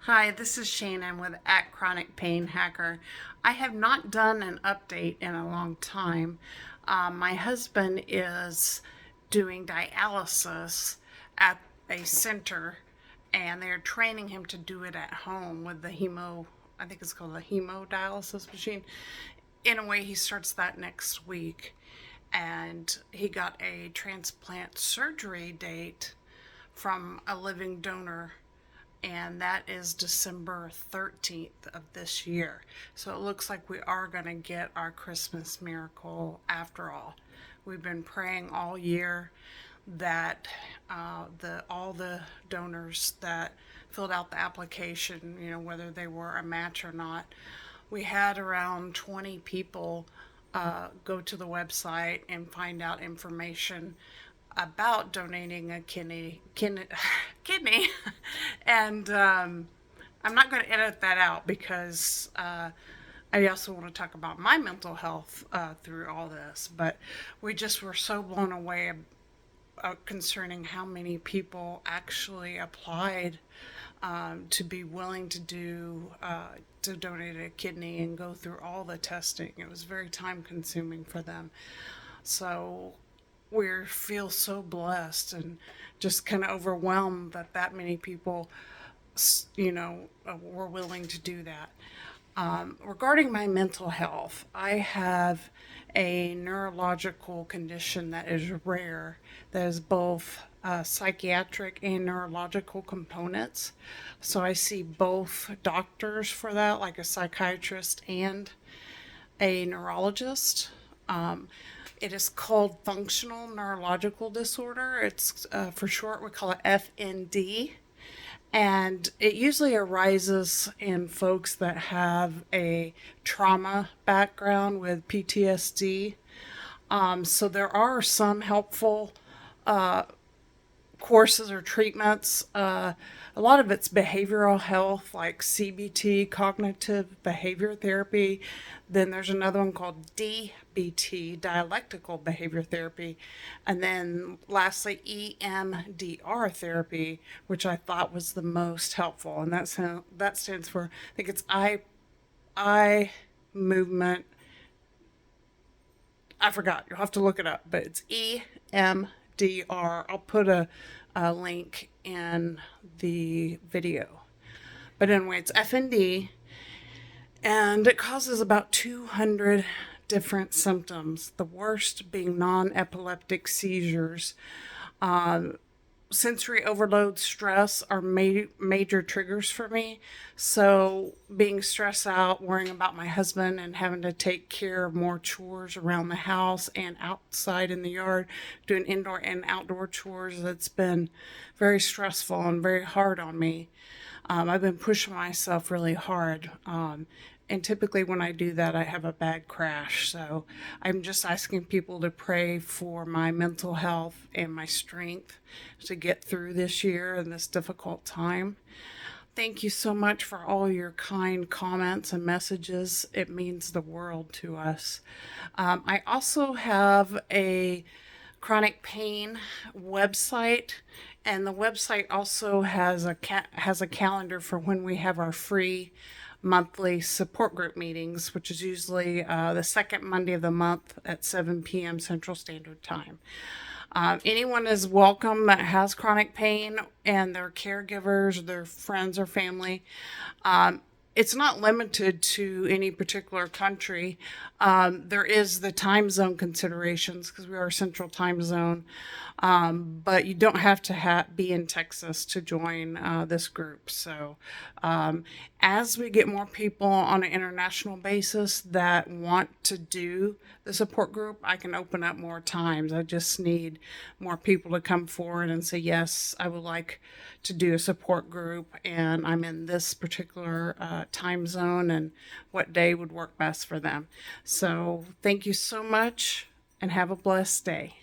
Hi, this is Shane. I'm with at Chronic Pain Hacker. I have not done an update in a long time. My husband is doing dialysis at a center, and they're training him to do it at home with the I think it's called a hemodialysis machine. In a way, he starts that next week, and he got a transplant surgery date from a living donor, and that is December 13th of this year. So it looks like we are going to get our Christmas miracle after all. We've been praying all year that all the donors that filled out the application, whether they were a match or not, we had around 20 people go to the website and find out information about donating a kidney. And I'm not going to edit that out because I also want to talk about my mental health through all this. But we just were so blown away concerning how many people actually applied to be willing to donate a kidney and go through all the testing. It was very time consuming for them. So we feel so blessed and just kind of overwhelmed that many people, were willing to do that. Regarding my mental health, I have a neurological condition that is rare, that is both psychiatric and neurological components. So I see both doctors for that, like a psychiatrist and a neurologist. It is called functional neurological disorder. It's for short, we call it FND. And it usually arises in folks that have a trauma background with PTSD. So there are some helpful courses or treatments. A lot of it's behavioral health, like CBT, cognitive behavior therapy. Then there's another one called DBT, dialectical behavior therapy. And then lastly, EMDR therapy, which I thought was the most helpful. And that stands for, I think it's eye movement. I forgot. You'll have to look it up, but it's EMDR. I'll put a link in the video. But anyway, it's FND, and it causes about 200 different symptoms, the worst being non-epileptic seizures. Sensory overload, stress are major triggers for me. So being stressed out, worrying about my husband and having to take care of more chores around the house and outside in the yard, doing indoor and outdoor chores, that's been very stressful and very hard on me. I've been pushing myself really hard. And typically when I do that, I have a bad crash. So I'm just asking people to pray for my mental health and my strength to get through this year and this difficult time. Thank you so much for all your kind comments and messages. It means the world to us. I also have a chronic pain website, and the website also has a calendar for when we have our free monthly support group meetings, which is usually the second Monday of the month at 7 p.m. Central Standard Time. Anyone is welcome that has chronic pain and their caregivers, their friends or family. It's not limited to any particular country. There is the time zone considerations because we are a central time zone, but you don't have to be in Texas to join this group. So as we get more people on an international basis that want to do the support group, I can open up more times. I just need more people to come forward and say, yes, I would like to do a support group, and I'm in this particular time zone, and what day would work best for them. So thank you so much, and have a blessed day.